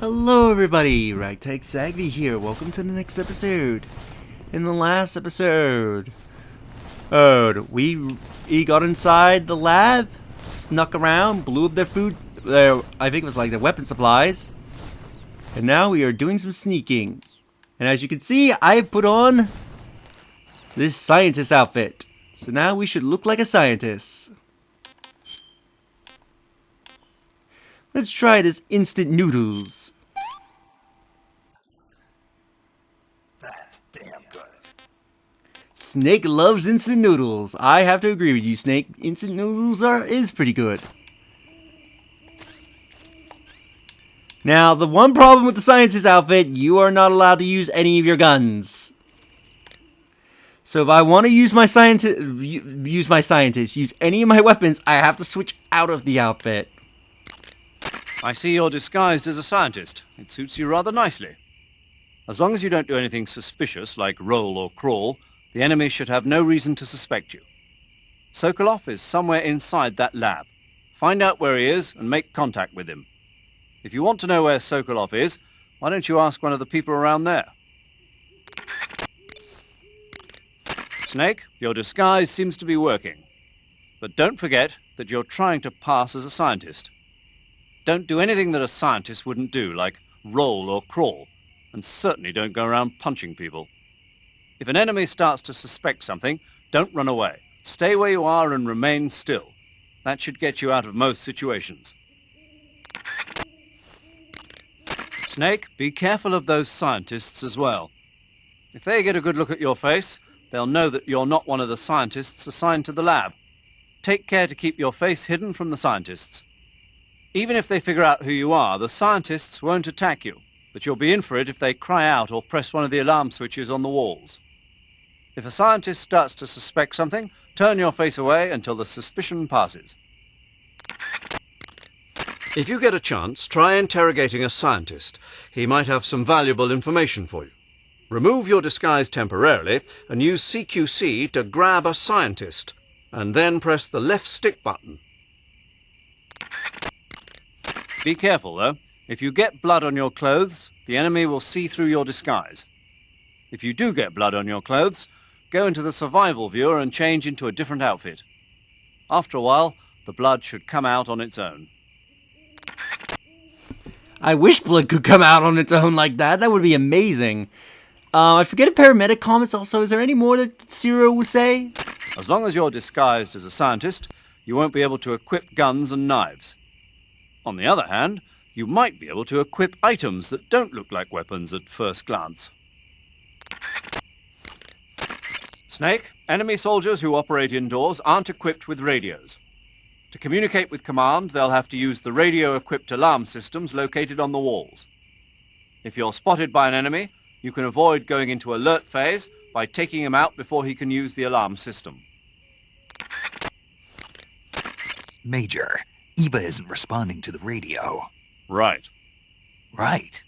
Hello everybody, Ragtag Zagby here. Welcome to the next episode. In the last episode, we got inside the lab, snuck around, blew up their food, I think it was like their weapon supplies. And now we are doing some sneaking. And as you can see, I put on this scientist outfit. So now we should look like a scientist. Let's try this instant noodles. That's damn good. Snake loves instant noodles. I have to agree with you, Snake. Instant noodles is pretty good. Now, the one problem with the scientist outfit, you are not allowed to use any of your guns. So if I want to use my scientist, use any of my weapons, I have to switch out of the outfit. I see you're disguised as a scientist. It suits you rather nicely. As long as you don't do anything suspicious, like roll or crawl, the enemy should have no reason to suspect you. Sokolov is somewhere inside that lab. Find out where he is and make contact with him. If you want to know where Sokolov is, why don't you ask one of the people around there? Snake, your disguise seems to be working. But don't forget that you're trying to pass as a scientist. Don't do anything that a scientist wouldn't do, like roll or crawl, and certainly don't go around punching people. If an enemy starts to suspect something, don't run away. Stay where you are and remain still. That should get you out of most situations. Snake, be careful of those scientists as well. If they get a good look at your face, they'll know that you're not one of the scientists assigned to the lab. Take care to keep your face hidden from the scientists. Even if they figure out who you are, the scientists won't attack you, but you'll be in for it if they cry out or press one of the alarm switches on the walls. If a scientist starts to suspect something, turn your face away until the suspicion passes. If you get a chance, try interrogating a scientist. He might have some valuable information for you. Remove your disguise temporarily and use CQC to grab a scientist, and then press the left stick button. Be careful, though. If you get blood on your clothes, the enemy will see through your disguise. If you do get blood on your clothes, go into the survival viewer and change into a different outfit. After a while, the blood should come out on its own. I wish blood could come out on its own like that. That would be amazing. I forget if paramedic comments also. Is there any more that Zero will say? As long as you're disguised as a scientist, you won't be able to equip guns and knives. On the other hand, you might be able to equip items that don't look like weapons at first glance. Snake, enemy soldiers who operate indoors aren't equipped with radios. To communicate with command, they'll have to use the radio-equipped alarm systems located on the walls. If you're spotted by an enemy, you can avoid going into alert phase by taking him out before he can use the alarm system. Major, Eva isn't responding to the radio. Right. Right.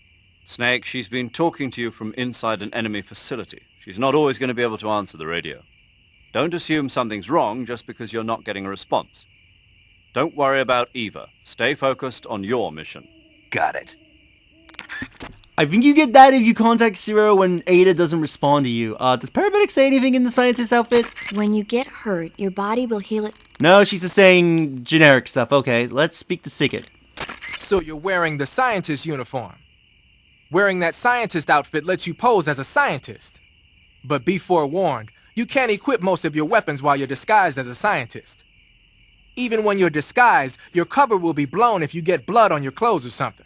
Snake, she's been talking to you from inside an enemy facility. She's not always going to be able to answer the radio. Don't assume something's wrong just because you're not getting a response. Don't worry about Eva. Stay focused on your mission. Got it. I think you get that if you contact Zero when Ada doesn't respond to you. Does paramedic say anything in the scientist outfit? When you get hurt, your body will heal it. No, she's just saying generic stuff. Okay, let's speak to Sickett. So you're wearing the scientist uniform. Wearing that scientist outfit lets you pose as a scientist. But be forewarned, you can't equip most of your weapons while you're disguised as a scientist. Even when you're disguised, your cover will be blown if you get blood on your clothes or something.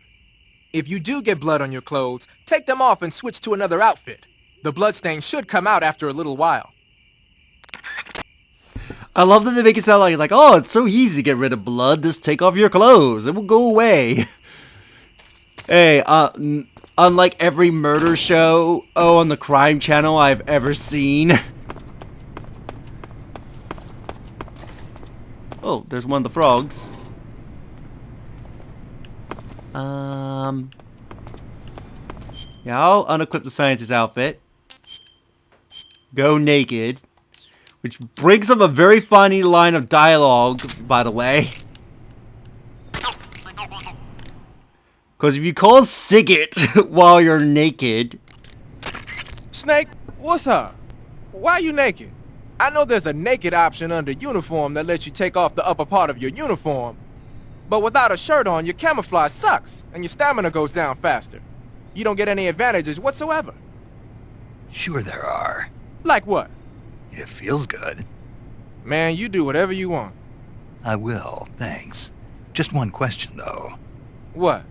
If you do get blood on your clothes, take them off and switch to another outfit. The bloodstain should come out after a little while. I love that they make it sound like, oh, it's so easy to get rid of blood. Just take off your clothes. It will go away. Hey, unlike every murder show on the crime channel I've ever seen. Oh, there's one of the frogs. Yeah, I'll unequip the scientist outfit. Go naked. Which brings up a very funny line of dialogue, by the way. Because if you call Sigget while you're naked... Snake, what's up? Why are you naked? I know there's a naked option under uniform that lets you take off the upper part of your uniform. But without a shirt on, your camouflage sucks, and your stamina goes down faster. You don't get any advantages whatsoever. Sure there are. Like what? It feels good. Man, you do whatever you want. I will, thanks. Just one question, though. What?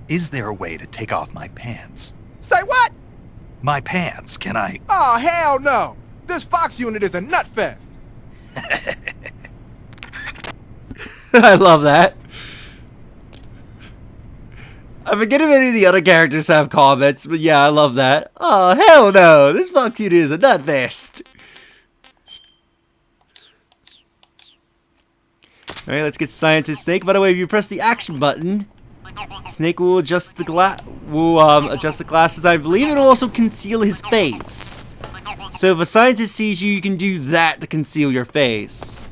Is there a way to take off my pants? Say what? My pants, can I... Oh, hell no! This Fox unit is a nut fest! I love that. I forget if any of the other characters have comments, but yeah, I love that. Oh, hell no! This Fox unit is a nut fest! Alright, let's get Scientist Snake. By the way, if you press the action button, Snake will adjust the adjust the glasses. I believe it'll also conceal his face. So if a scientist sees you, you can do that to conceal your face.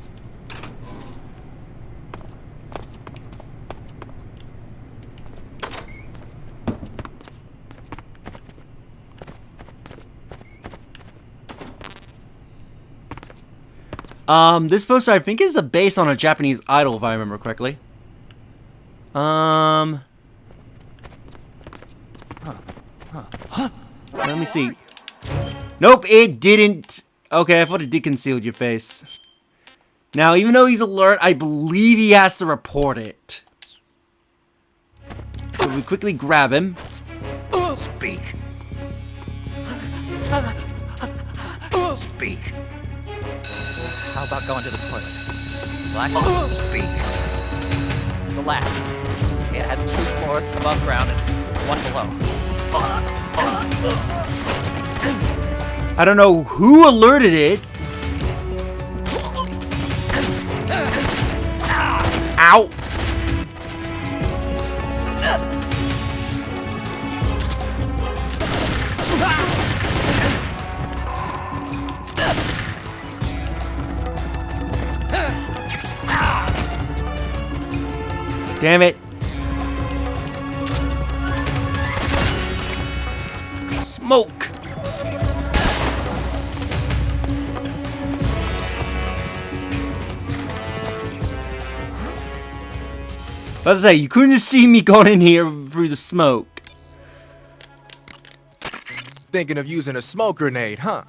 This poster I think is based on a Japanese idol, if I remember correctly. Let me see. Nope, it didn't. Okay, I thought it did conceal your face. Now, even though he's alert, I believe he has to report it. So we quickly grab him. Speak. Speak. How about going to the toilet? Black? Speak. The lab. It has 2 floors above ground and 1 below. I don't know who alerted it. Ow! Damn it. Smoke. Let's say, you couldn't just see me going in here through the smoke. Thinking of using a smoke grenade, huh?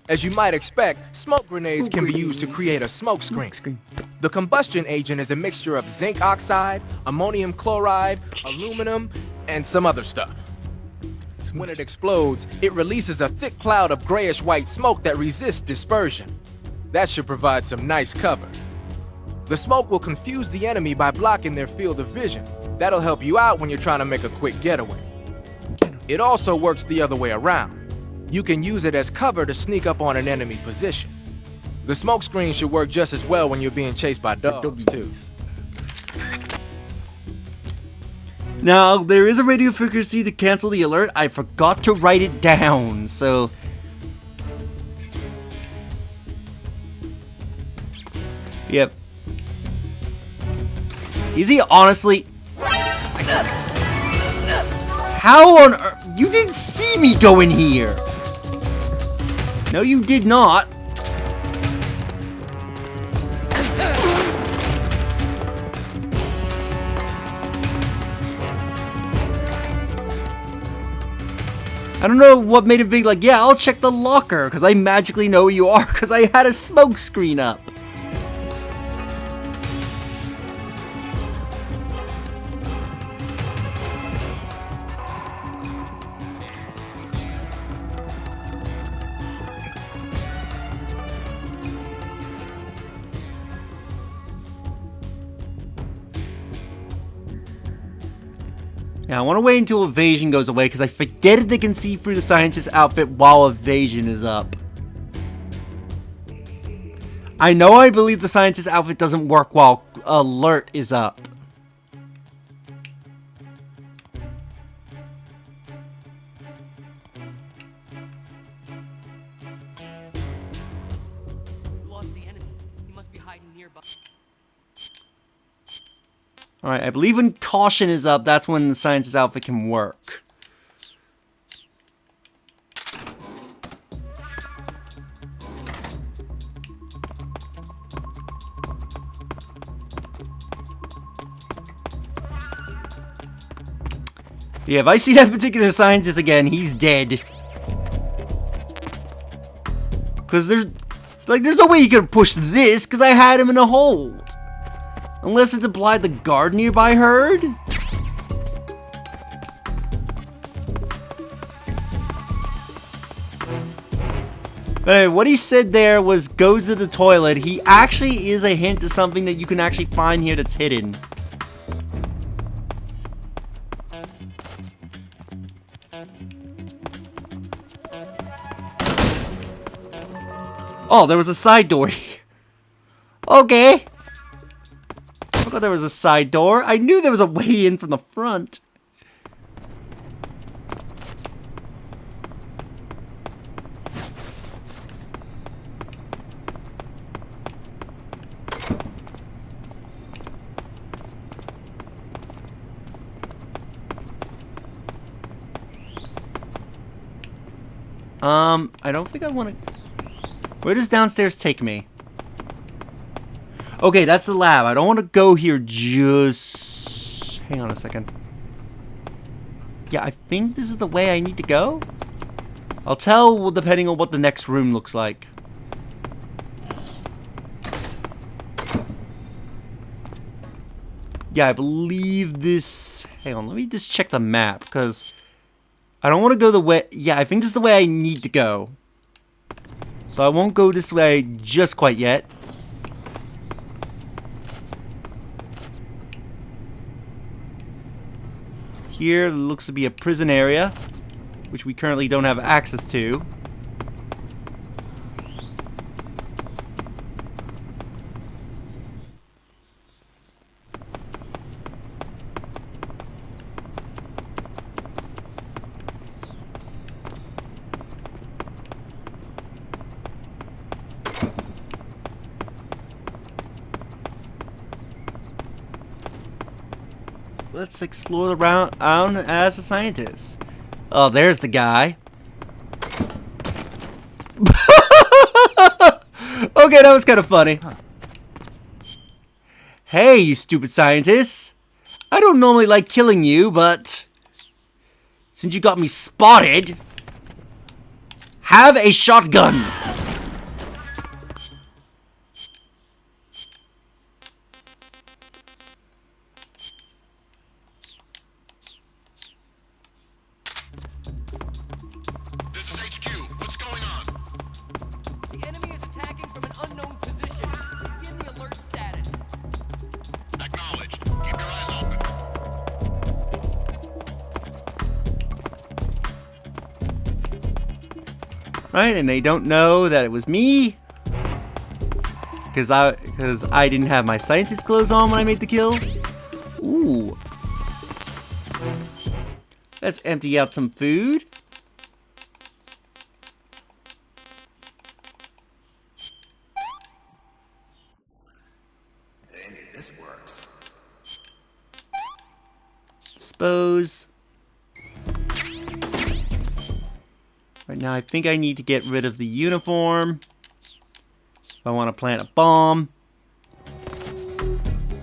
As you might expect, smoke grenades can be used to create a smoke screen. The combustion agent is a mixture of zinc oxide, ammonium chloride, aluminum, and some other stuff. When it explodes, it releases a thick cloud of grayish-white smoke that resists dispersion. That should provide some nice cover. The smoke will confuse the enemy by blocking their field of vision. That'll help you out when you're trying to make a quick getaway. It also works the other way around. You can use it as cover to sneak up on an enemy position. The smoke screen should work just as well when you're being chased by dogs, too. Now, there is a radio frequency to cancel the alert. I forgot to write it down, so... Yep. Is he honestly... How on earth... You didn't see me go in here! No, you did not. I don't know what made it big, like, yeah, I'll check the locker, because I magically know who you are, because I had a smoke screen up. Yeah, I want to wait until evasion goes away because I forget if they can see through the scientist's outfit while evasion is up. I know I believe the scientist's outfit doesn't work while alert is up. We lost the enemy. He must be hiding nearby. Alright, I believe when caution is up, that's when the scientist outfit can work. Yeah, if I see that particular scientist again, he's dead. Because there's no way you could push this, because I had him in a hold. Unless it's implied the guard nearby heard? But anyway, what he said there was go to the toilet. He actually is a hint to something that you can actually find here that's hidden. Oh, there was a side door here. Okay. I forgot there was a side door. I knew there was a way in from the front. I don't think I want to... Where does downstairs take me? Okay, that's the lab. I don't want to go here just... Hang on a second. Yeah, I think this is the way I need to go. I'll tell depending on what the next room looks like. Yeah, I believe this... Hang on, let me just check the map, because... I don't want to go the way... Yeah, I think this is the way I need to go. So I won't go this way just quite yet. Here looks to be a prison area, which we currently don't have access to. Let's explore around as a scientist. Oh, there's the guy. Okay, that was kind of funny. Hey, you stupid scientists. I don't normally like killing you, but since you got me spotted, have a shotgun. Right, and they don't know that it was me, because I didn't have my scientist clothes on when I made the kill. Ooh, let's empty out some food. Dispose. Right now, I think I need to get rid of the uniform. If I want to plant a bomb.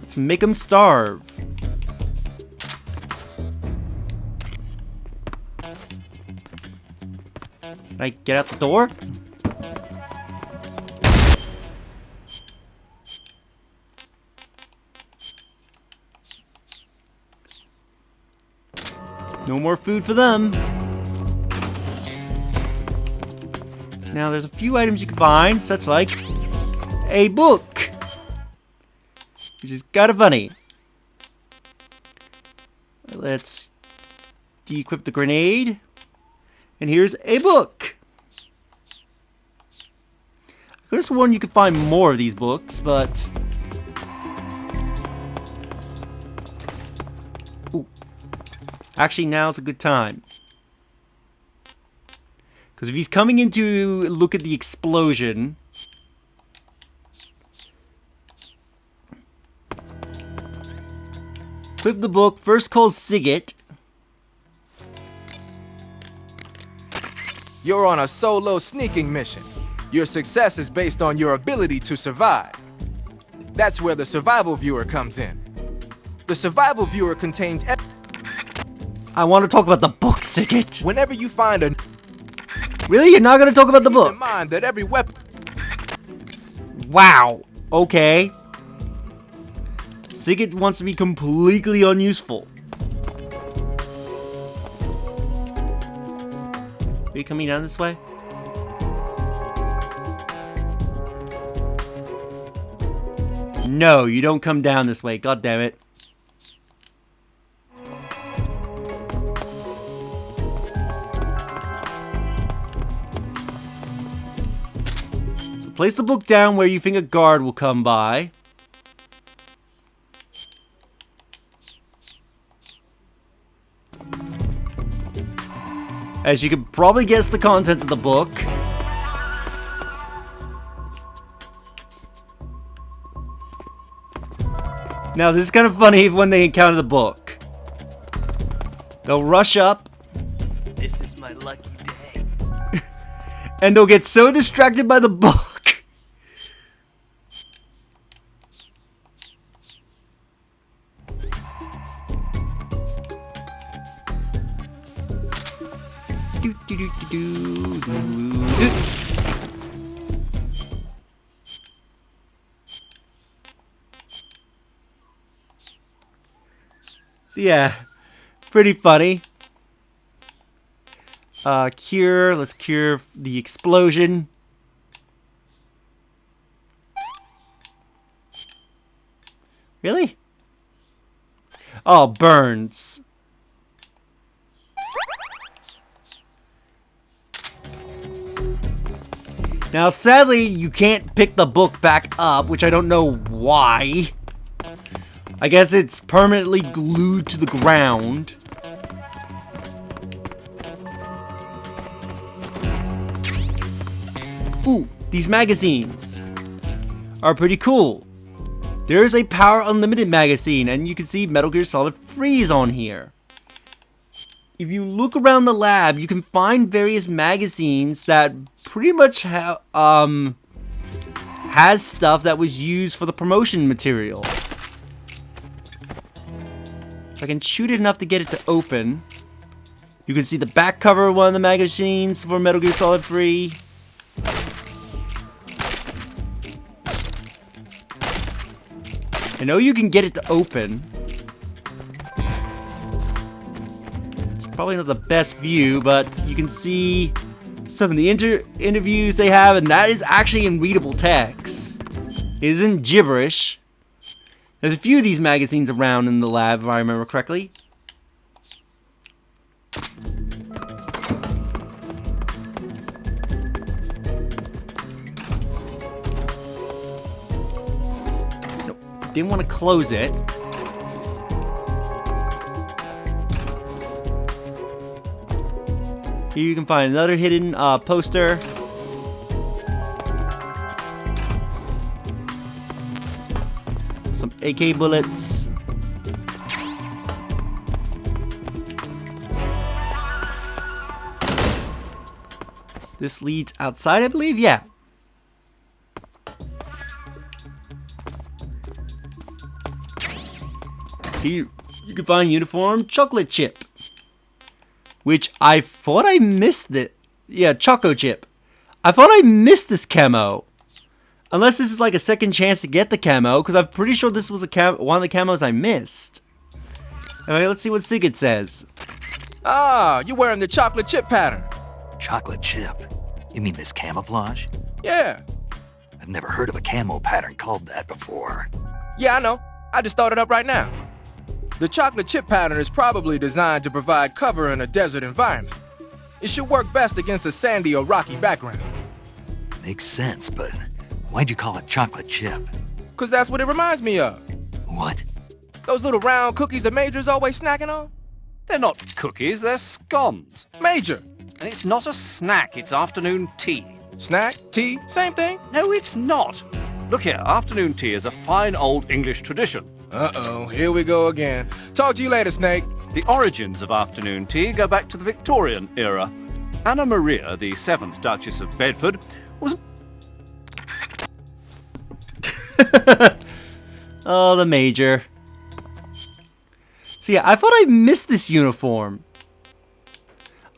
Let's make them starve. Can I get out the door? No more food for them. Now, there's a few items you can find, such like a book, which is kind of funny. Let's de-equip the grenade, and here's a book. I could have sworn you could find more of these books, but... Ooh. Actually, now's a good time. Because if he's coming in to look at the explosion... Equip the book. First call Sigget. You're on a solo sneaking mission. Your success is based on your ability to survive. That's where the survival viewer comes in. The survival viewer contains I want to talk about the book, Sigget. whenever you find a Really? You're not going to talk about the keep book? in mind that every weapon Wow. Okay. Sigget wants to be completely unuseful. Are you coming down this way? No, you don't come down this way. God damn it. So place the book down where you think a guard will come by. As you can probably guess the contents of the book. Now, this is kind of funny when they encounter the book. They'll rush up. This is my lucky day. And they'll get so distracted by the book. Do, do, do, do, do, do. So yeah, pretty funny. Cure. Let's cure the explosion. Really? Oh, burns. Now, sadly, you can't pick the book back up, which I don't know why. I guess it's permanently glued to the ground. Ooh, these magazines are pretty cool. There's a Power Unlimited magazine, and you can see Metal Gear Solid Freeze on here. If you look around the lab, you can find various magazines that pretty much has stuff that was used for the promotion material. If I can shoot it enough to get it to open, you can see the back cover of one of the magazines for Metal Gear Solid 3. I know you can get it to open. It's probably not the best view, but you can see some of the interviews they have, and that is actually in readable text. It isn't gibberish. There's a few of these magazines around in the lab, if I remember correctly. Nope, didn't want to close it. Here you can find another hidden poster. Some AK bullets. This leads outside, I believe? Yeah. Here you can find uniform chocolate chip. Which I thought I missed it. Yeah, Choco Chip. I thought I missed this camo. Unless this is like a second chance to get the camo, because I'm pretty sure this was one of the camos I missed. Alright, let's see what Sigurd says. Ah, you're wearing the chocolate chip pattern. Chocolate chip? You mean this camouflage? Yeah. I've never heard of a camo pattern called that before. Yeah, I know. I just thought it up right now. The chocolate chip pattern is probably designed to provide cover in a desert environment. It should work best against a sandy or rocky background. Makes sense, but why'd you call it chocolate chip? Cause that's what it reminds me of. What? Those little round cookies the Major's always snacking on? They're not cookies, they're scones. Major! And it's not a snack, it's afternoon tea. Snack, tea, same thing. No, it's not. Look here, afternoon tea is a fine old English tradition. Uh-oh, here we go again. Talk to you later, Snake. The origins of afternoon tea go back to the Victorian era. Anna Maria, the 7th Duchess of Bedford, was... Oh, the Major. So yeah, I thought I missed this uniform.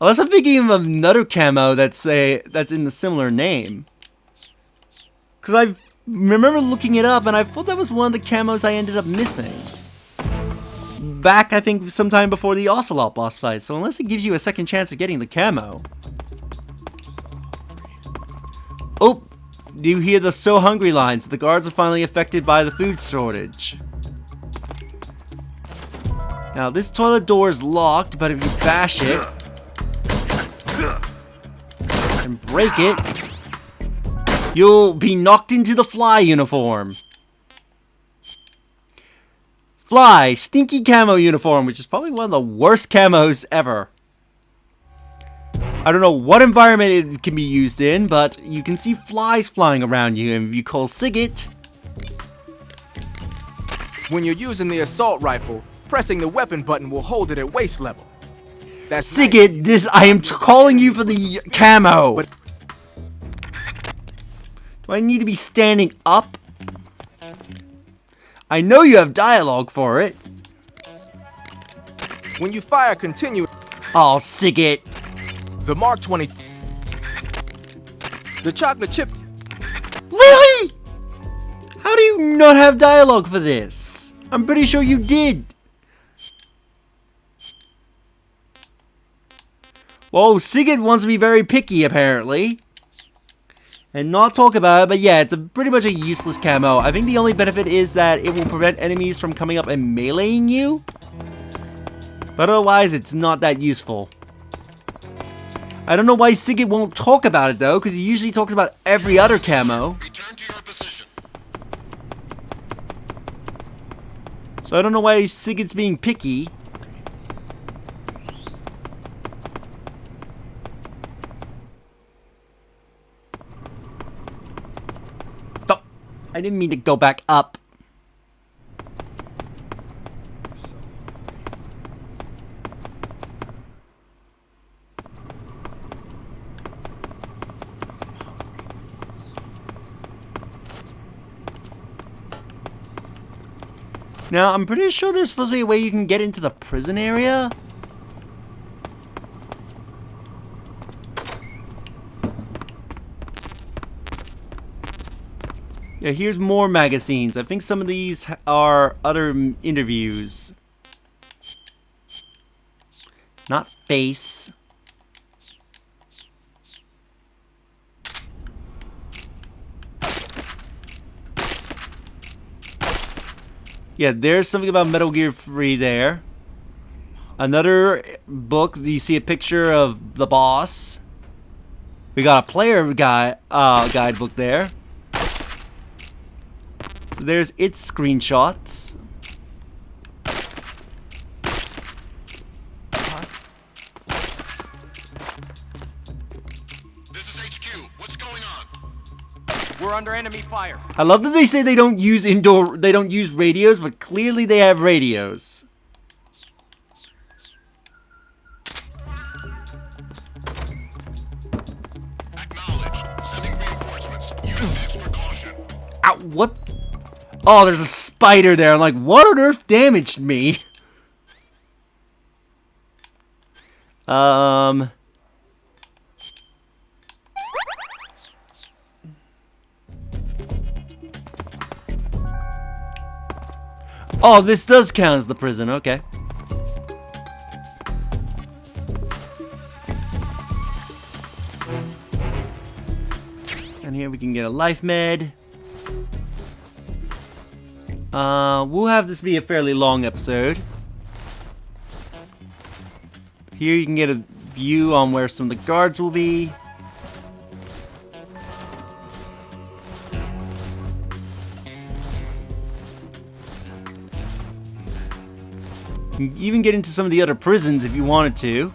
Unless I'm thinking of another camo that's in the similar name. Because I remember looking it up and I thought that was one of the camos I ended up missing. Back, I think, sometime before the Ocelot boss fight. So unless it gives you a second chance of getting the camo. Oh, do you hear the "so hungry" lines? The guards are finally affected by the food shortage. Now, this toilet door is locked, but if you bash it and break it, you'll be knocked into the fly uniform. Fly, stinky camo uniform, which is probably one of the worst camos ever. I don't know what environment it can be used in, but you can see flies flying around you, and if you call Sigget... When you're using the assault rifle, pressing the weapon button will hold it at waist level. That's Sigget, I am calling you for the camo! But do I need to be standing up? I know you have dialogue for it. when you fire continue, Oh, Sigget. the Mark 20, the chocolate chip, Really? How do you not have dialogue for this? I'm pretty sure you did. Whoa, Sigurd wants to be very picky, apparently. And not talk about it, but yeah, it's pretty much a useless camo. I think the only benefit is that it will prevent enemies from coming up and meleeing you. But otherwise, it's not that useful. I don't know why Sigurd won't talk about it, though, because he usually talks about every other camo. Return to your position. So I don't know why Sigurd's being picky. Oh, I didn't mean to go back up. Now, I'm pretty sure there's supposed to be a way you can get into the prison area. Yeah, here's more magazines. I think some of these are other interviews. Not face. Yeah, there's something about Metal Gear 3 there. Another book, you see a picture of the boss. We got a player guidebook there. So there's its screenshots. This is HQ. What's going on? We're under enemy fire. I love that they say they don't use radios, but clearly they have radios. Acknowledged. Sending reinforcements. Use extra caution. Ow, what? Oh, there's a spider there. I'm like, what on earth damaged me? Oh, this does count as the prison, okay. And here we can get a life med. We'll have this be a fairly long episode. Here you can get a view on where some of the guards will be. You can even get into some of the other prisons if you wanted to.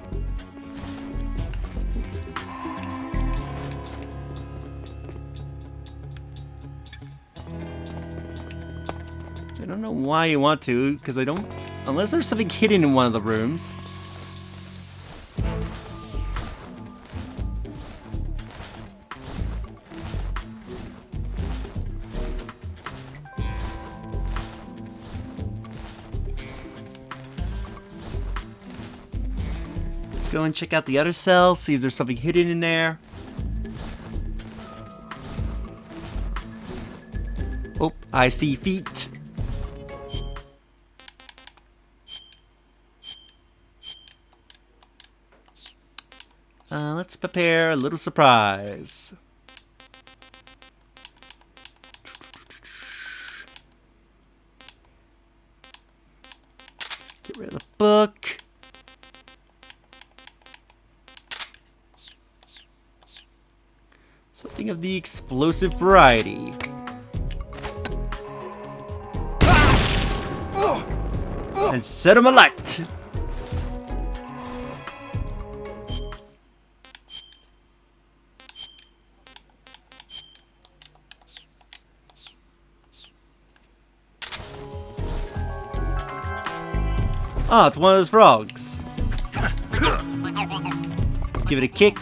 I don't know why you want to, because I don't... Unless there's something hidden in one of the rooms. Let's go and check out the other cell, see if there's something hidden in there. Oh, I see feet. Let's prepare a little surprise. Get rid of the book. Something of the explosive variety. And set him alight. Ah, it's one of those frogs. Let's give it a kick.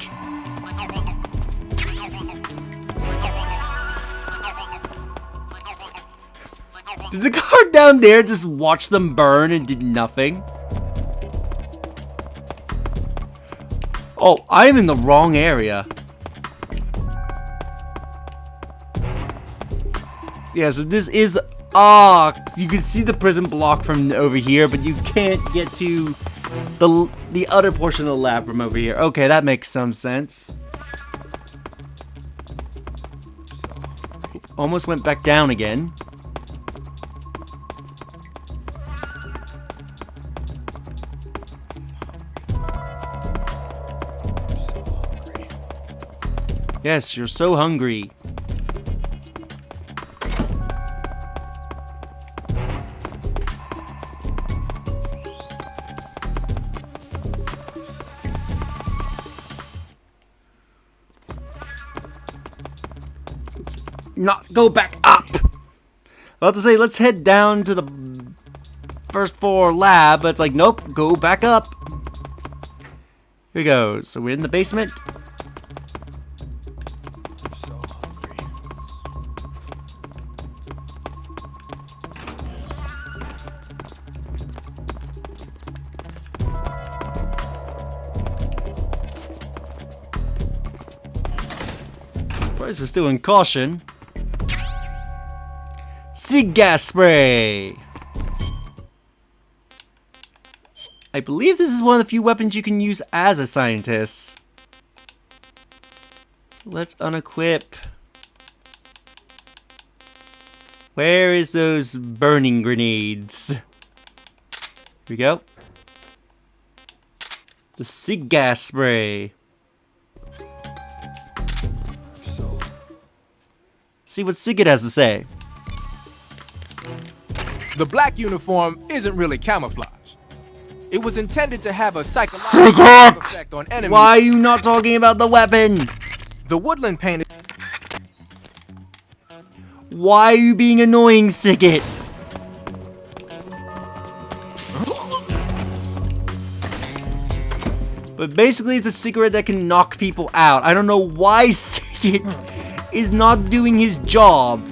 Did the guard down there just watch them burn and did nothing? Oh, I'm in the wrong area. Yeah, so this is... Ah, you can see the prison block from over here, but you can't get to the other portion of the lab from over here. Okay, that makes some sense. Almost went back down again. Yes, you're so hungry. Not go back up. About to say, let's head down to the first floor lab, but it's like, nope, go back up. Here we go. So we're in the basement. Surprised we're still in caution. Sig gas spray. I believe this is one of the few weapons you can use as a scientist. Let's unequip. Where is those burning grenades? Here we go. The Sig gas spray. See what Sigurd has to say. The black uniform isn't really camouflage. It was intended to have a psychological effect on enemies. Why are you not talking about the weapon? The woodland paint is... Why are you being annoying, Sigurd? But basically it's a cigarette that can knock people out. I don't know why Sigurd is not doing his job.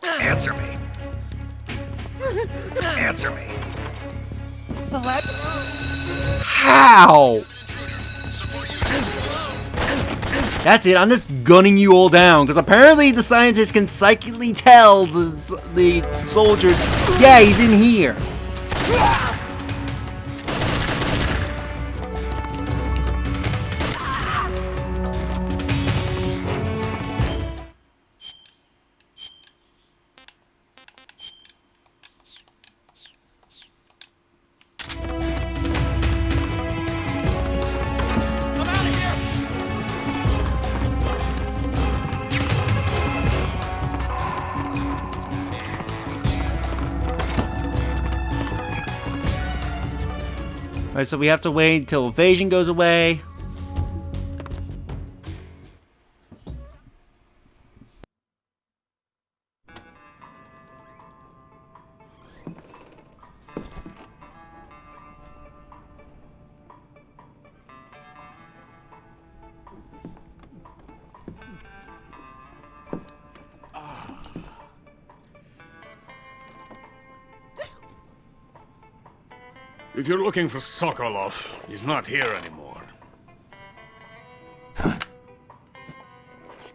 Answer me. Answer me. How? That's it, I'm just gunning you all down, because apparently the scientists can psychically tell the soldiers, yeah, he's in here. Alright, so we have to wait until evasion goes away. If you're looking for Sokolov, he's not here anymore.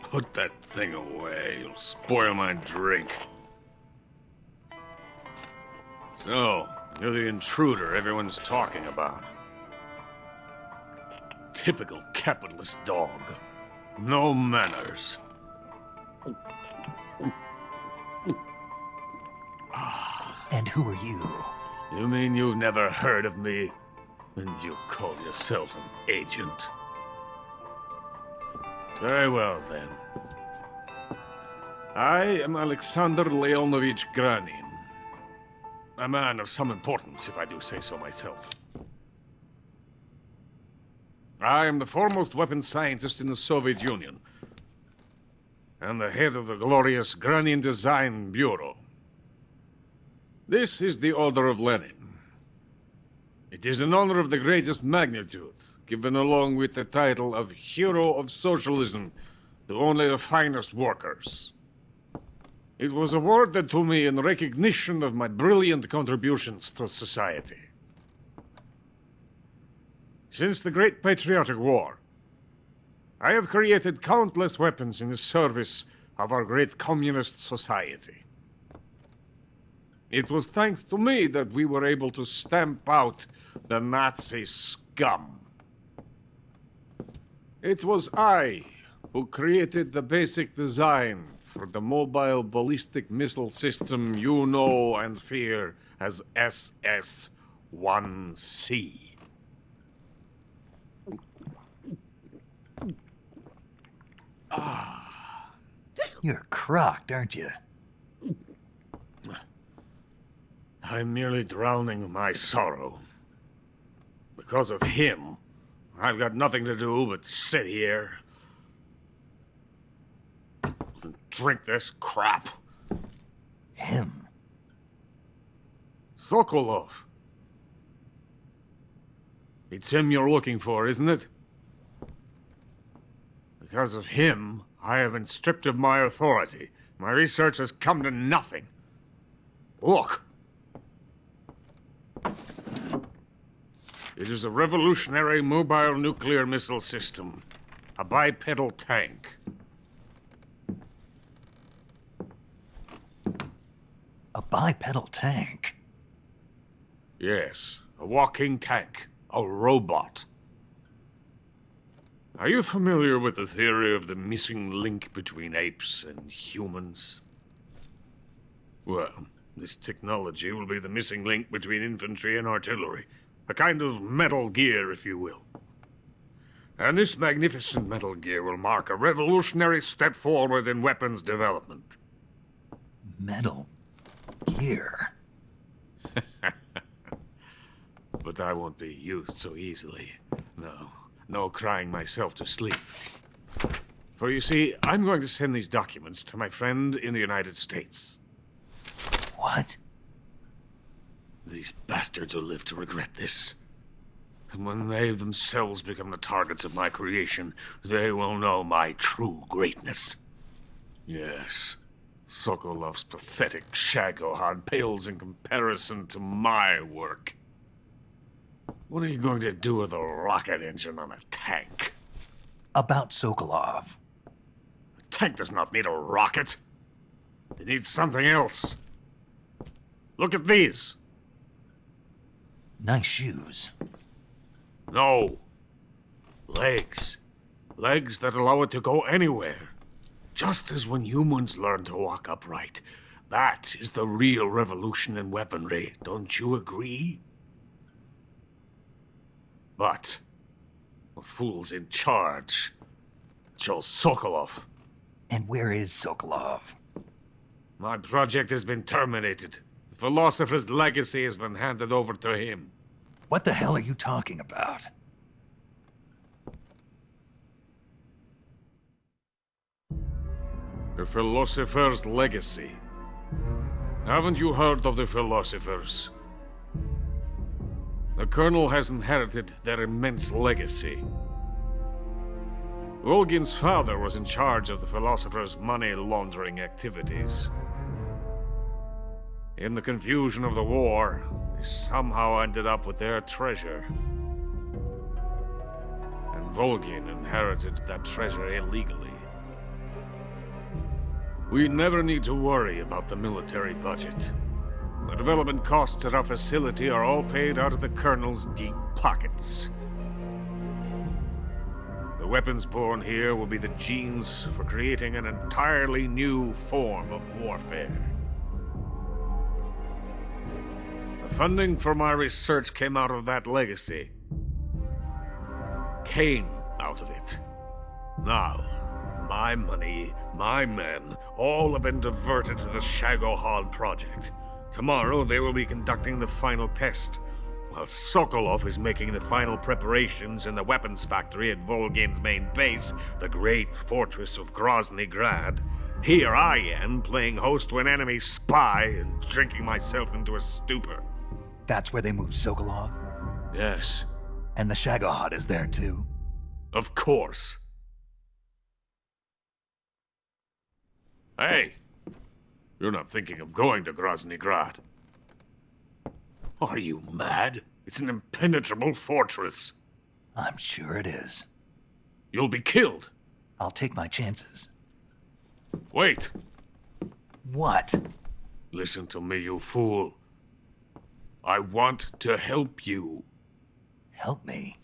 Put that thing away. You'll spoil my drink. So, you're the intruder everyone's talking about. Typical capitalist dog. No manners. And who are you? You mean you've never heard of me? And you call yourself an agent? Very well, then. I am Alexander Leonovich Granin. A man of some importance, if I do say so myself. I am the foremost weapons scientist in the Soviet Union, and the head of the glorious Granin Design Bureau. This is the Order of Lenin. It is an honor of the greatest magnitude, given along with the title of Hero of Socialism to only the finest workers. It was awarded to me in recognition of my brilliant contributions to society. Since the Great Patriotic War, I have created countless weapons in the service of our great communist society. It was thanks to me that we were able to stamp out the Nazi scum. It was I who created the basic design for the mobile ballistic missile system you know and fear as SS-1C. You're crocked, aren't you? I'm merely drowning my sorrow. Because of him, I've got nothing to do but sit here and drink this crap. Him? Sokolov. It's him you're looking for, isn't it? Because of him, I have been stripped of my authority. My research has come to nothing. Look. It is a revolutionary mobile nuclear missile system. A bipedal tank. A bipedal tank? Yes, a walking tank. A robot. Are you familiar with the theory of the missing link between apes and humans? Well, this technology will be the missing link between infantry and artillery. A kind of Metal Gear, if you will. And this magnificent Metal Gear will mark a revolutionary step forward in weapons development. Metal Gear? But I won't be used so easily. No crying myself to sleep. For you see, I'm going to send these documents to my friend in the United States. What? These bastards will live to regret this. And when they themselves become the targets of my creation, they will know my true greatness. Yes, Sokolov's pathetic Shagohod pales in comparison to my work. What are you going to do with a rocket engine on a tank? About Sokolov. A tank does not need a rocket. It needs something else. Look at these. Nice shoes. No. Legs. Legs that allow it to go anywhere. Just as when humans learn to walk upright. That is the real revolution in weaponry. Don't you agree? But the fool's in charge. Joe Sokolov. And where is Sokolov? My project has been terminated. The philosopher's legacy has been handed over to him. What the hell are you talking about? The Philosopher's Legacy. Haven't you heard of the Philosophers? The Colonel has inherited their immense legacy. Volgin's father was in charge of the Philosophers' money laundering activities. In the confusion of the war, they somehow ended up with their treasure. And Volgin inherited that treasure illegally. We never need to worry about the military budget. The development costs at our facility are all paid out of the Colonel's deep pockets. The weapons born here will be the genes for creating an entirely new form of warfare. The funding for my research came out of that legacy. Came out of it. Now, my money, my men, all have been diverted to the Shagohod project. Tomorrow they will be conducting the final test, while Sokolov is making the final preparations in the weapons factory at Volgin's main base, the great fortress of Grozny Grad. Here I am, playing host to an enemy spy and drinking myself into a stupor. That's where they moved Sokolov? Yes. And the Shagohod is there too? Of course. Hey! You're not thinking of going to Grozny Grad. Are you mad? It's an impenetrable fortress. I'm sure it is. You'll be killed. I'll take my chances. Wait. What? Listen to me, you fool. I want to help you. Help me?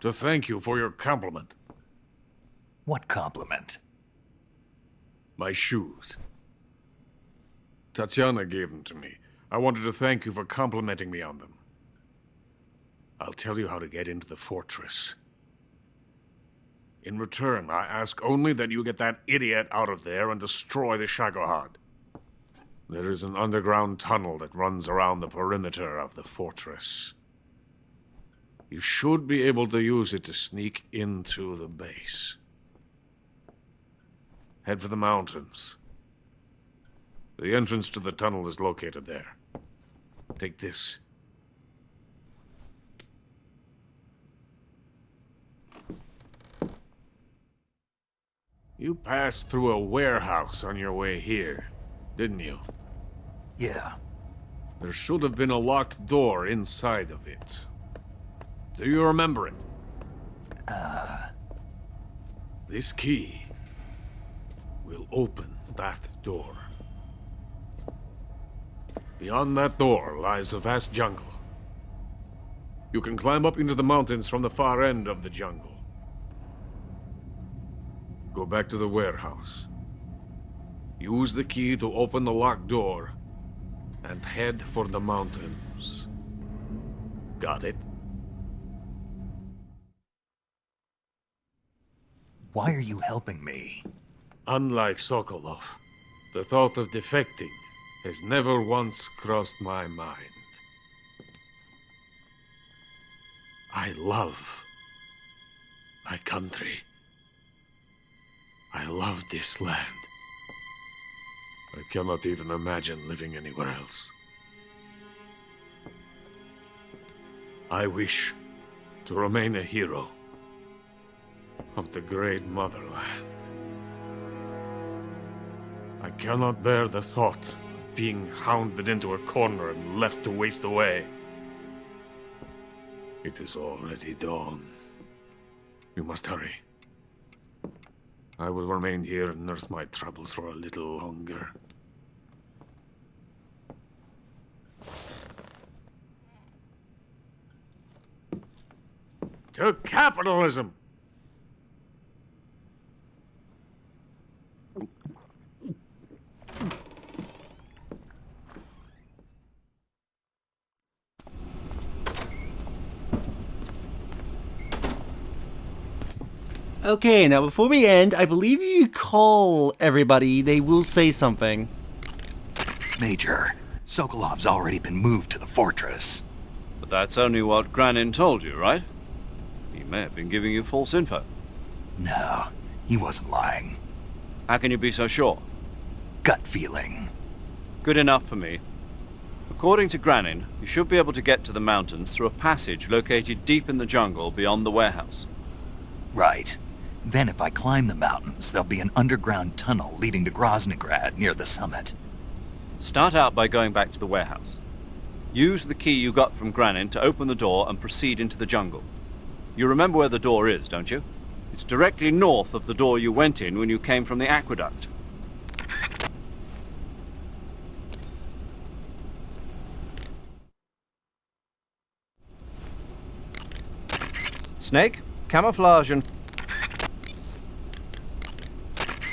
To thank you for your compliment. What compliment? My shoes. Tatiana gave them to me. I wanted to thank you for complimenting me on them. I'll tell you how to get into the fortress. In return, I ask only that you get that idiot out of there and destroy the Shagohod. There is an underground tunnel that runs around the perimeter of the fortress. You should be able to use it to sneak into the base. Head for the mountains. The entrance to the tunnel is located there. Take this. You passed through a warehouse on your way here, didn't you? Yeah. There should have been a locked door inside of it. Do you remember it? This key will open that door. Beyond that door lies a vast jungle. You can climb up into the mountains from the far end of the jungle. Go back to the warehouse. Use the key to open the locked door and head for the mountains. Got it? Why are you helping me? Unlike Sokolov, the thought of defecting has never once crossed my mind. I love my country. I love this land. I cannot even imagine living anywhere else. I wish to remain a hero of the great motherland. I cannot bear the thought of being hounded into a corner and left to waste away. It is already dawn. We must hurry. I will remain here and nurse my troubles for a little longer. To capitalism! Okay, now before we end, I believe if you call everybody, they will say something. Major, Sokolov's already been moved to the fortress. But that's only what Granin told you, right? He may have been giving you false info. No, he wasn't lying. How can you be so sure? Gut feeling. Good enough for me. According to Granin, you should be able to get to the mountains through a passage located deep in the jungle beyond the warehouse. Right. Then if I climb the mountains, there'll be an underground tunnel leading to Groznygrad near the summit. Start out by going back to the warehouse. Use the key you got from Granin to open the door and proceed into the jungle. You remember where the door is, don't you? It's directly north of the door you went in when you came from the aqueduct. Snake, camouflage and...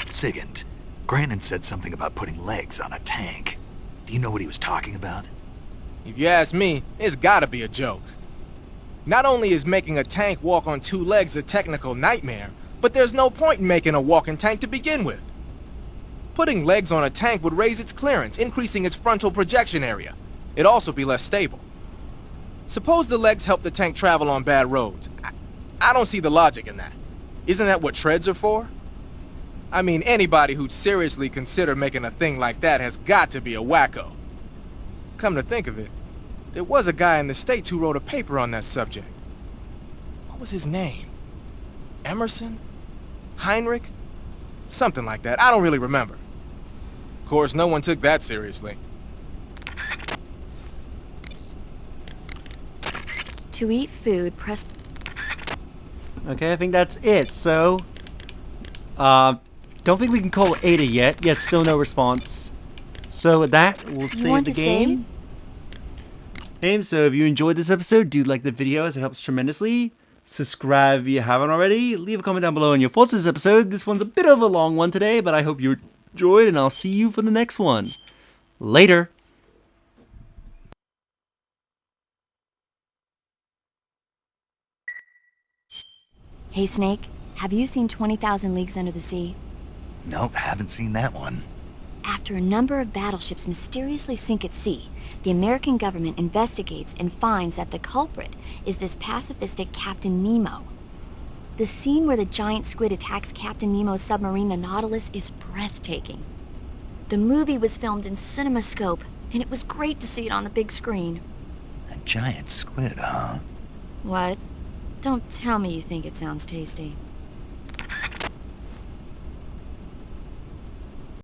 Sigint, Granin said something about putting legs on a tank. Do you know what he was talking about? If you ask me, it's gotta be a joke. Not only is making a tank walk on two legs a technical nightmare, but there's no point in making a walking tank to begin with. Putting legs on a tank would raise its clearance, increasing its frontal projection area. It'd also be less stable. Suppose the legs help the tank travel on bad roads. I don't see the logic in that. Isn't that what treads are for? I mean, anybody who'd seriously consider making a thing like that has got to be a wacko. Come to think of it, there was a guy in the States who wrote a paper on that subject. What was his name? Emerson? Heinrich? Something like that. I don't really remember. Of course, no one took that seriously. To eat food, press... Okay, I think that's it. So, don't think we can call Ada yet. Yet still no response. So with that, we'll save the game. So if you enjoyed this episode, do like the video as it helps tremendously. Subscribe if you haven't already. Leave a comment down below on your thoughts on this episode. This one's a bit of a long one today, but I hope you enjoyed, and I'll see you for the next one. Later. Hey, Snake, have you seen 20,000 Leagues Under the Sea? Nope, haven't seen that one. After a number of battleships mysteriously sink at sea, the American government investigates and finds that the culprit is this pacifistic Captain Nemo. The scene where the giant squid attacks Captain Nemo's submarine, the Nautilus, is breathtaking. The movie was filmed in CinemaScope, and it was great to see it on the big screen. A giant squid, huh? What? Don't tell me you think it sounds tasty.